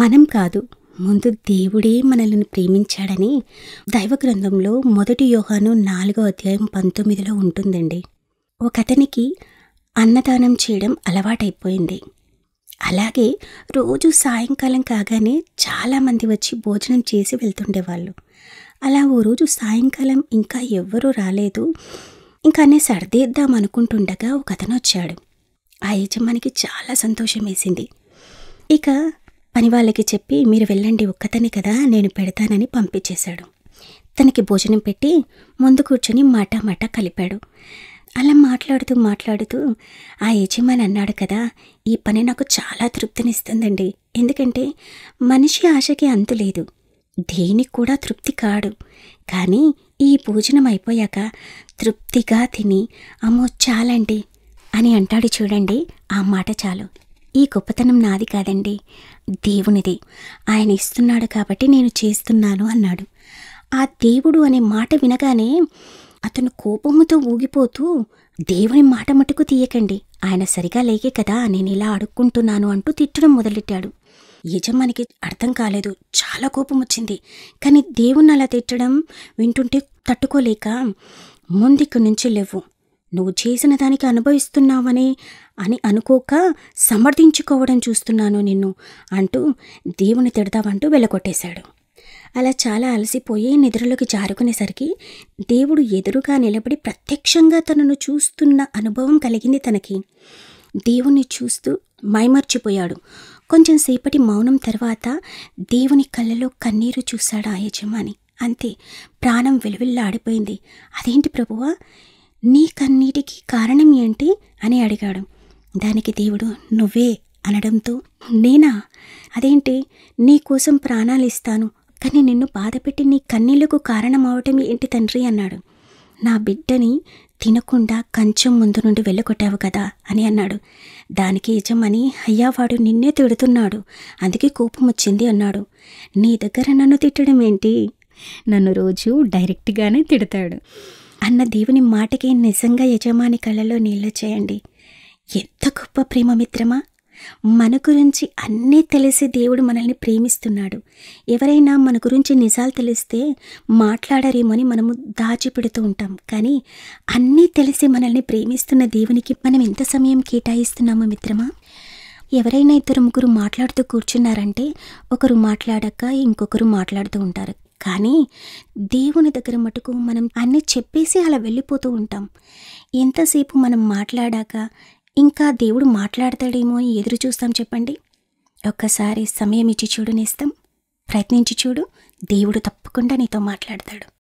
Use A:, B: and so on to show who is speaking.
A: మనం కాదు, ముందు దేవుడే మనల్ని ప్రేమించాడని దైవ గ్రంథంలో 1 యోహాను 4వ అధ్యాయం 19లో ఉంటుందండి. ఒకతనికి అన్నదానం చేయడం అలవాటైపోయింది. అలాగే రోజు సాయంకాలం కాగానే చాలామంది వచ్చి భోజనం చేసి వెళ్తుండేవాళ్ళు. అలా ఓ రోజు సాయంకాలం ఇంకా ఎవ్వరూ రాలేదు. ఇంకా అన్నీ సర్దేద్దాం అనుకుంటుండగా ఒకతను వచ్చాడు. ఆ యజమానికి చాలా సంతోషం వేసింది. ఇక పని వాళ్ళకి చెప్పి, మీరు వెళ్ళండి, ఒక్కతనే కదా నేను పెడతానని పంపించేశాడు. తనకి భోజనం పెట్టి ముందు కూర్చొని మాట కలిపాడు. అలా మాట్లాడుతూ ఆ యజమాని అన్నాడు కదా, ఈ పని నాకు చాలా తృప్తినిస్తుందండి. ఎందుకంటే మనిషి ఆశకి అంతు లేదు, దేనికి కూడా తృప్తి కాడు. కానీ ఈ భోజనం అయిపోయాక తృప్తిగా తిని అమ్మో చాలండి అని అంటాడు చూడండి, ఆ మాట చాలు. ఈ గొప్పతనం నాది కాదండి, దేవునిది. ఆయన ఇస్తున్నాడు కాబట్టి నేను చేస్తున్నాను అన్నాడు. ఆ దేవుడు అనే మాట వినగానే అతను కోపముతో ఊగిపోతూ, దేవుని మాట మటుకు తీయకండి, ఆయన సరిగా లేకే కదా నేను ఇలా అడుక్కుంటున్నాను అంటూ తిట్టడం మొదలెట్టాడు. యజమానికి అర్థం కాలేదు, చాలా కోపం వచ్చింది. కానీ దేవుణ్ణి అలా తిట్టడం వింటుంటే తట్టుకోలేక, ముందిక్కడి నుంచి లేవు, నువ్వు చేసిన దానికి అనుభవిస్తున్నావని అని అనుకోక సమర్థించుకోవడం చూస్తున్నాను నిన్ను అంటూ దేవుని తిడతావంటూ వెళ్ళగొట్టేశాడు. అలా చాలా అలసిపోయి నిద్రలోకి జారుకునేసరికి దేవుడు ఎదురుగా నిలబడి ప్రత్యక్షంగా తనను చూస్తున్న అనుభవం కలిగింది తనకి. దేవుణ్ణి చూస్తూ మైమర్చిపోయాడు. కొంచెం సేపటి మౌనం తర్వాత దేవుని కళ్ళలో కన్నీరు చూశాడు ఆ యజమాని. అంతే, ప్రాణం వెలువెల్లాడిపోయింది. అదేంటి ప్రభువా, నీ కన్నీటికి కారణం ఏంటి అని అడిగాడు. దానికి దేవుడు నువ్వే అనడంతో, నేనా? అదేంటి, నీ కోసం ప్రాణాలు ఇస్తాను, కానీ నిన్ను బాధపెట్టి నీ కన్నీళ్లకు కారణం అవటం ఏంటి తండ్రి అన్నాడు. నా బిడ్డని తినకుండా కంచం ముందు నుండి వెళ్ళగొట్టావు కదా అని అన్నాడు. దానికి యజమాని, అయ్యా వాడు నిన్నే తిడుతున్నాడు, అందుకే కోపం వచ్చింది అన్నాడు. నీ దగ్గర నన్ను తిట్టడం ఏంటి, నన్ను రోజు డైరెక్ట్గానే తిడతాడు అన్న దేవుని మాటకి నిజంగా యజమాని కళ్ళలో నీళ్ళు చేయండి. ఎంత గొప్ప ప్రేమ మిత్రమా! మన గురించి అన్నీ తెలిసి దేవుడు మనల్ని ప్రేమిస్తున్నాడు. ఎవరైనా మన గురించి నిజాలు తెలిస్తే మాట్లాడరేమోని మనము దాచిపెడుతూ ఉంటాం. కానీ అన్నీ తెలిసి మనల్ని ప్రేమిస్తున్న దేవునికి మనం ఎంత సమయం కేటాయిస్తున్నామో మిత్రమా! ఎవరైనా 2-3 మాట్లాడుతూ కూర్చున్నారంటే ఒకరు మాట్లాడాక ఇంకొకరు మాట్లాడుతూ ఉంటారు. కానీ దేవుని దగ్గర మటుకు మనం అన్నీ చెప్పేసి అలా వెళ్ళిపోతూ ఉంటాం. ఎంతసేపు మనం మాట్లాడాక ఇంకా దేవుడు మాట్లాడతాడేమో అని ఎదురు చూస్తాం చెప్పండి. ఒక్కసారి సమయం ఇచ్చి చూడు నేస్తం, ప్రయత్నించి చూడు, దేవుడు తప్పకుండా నీతో మాట్లాడతాడు.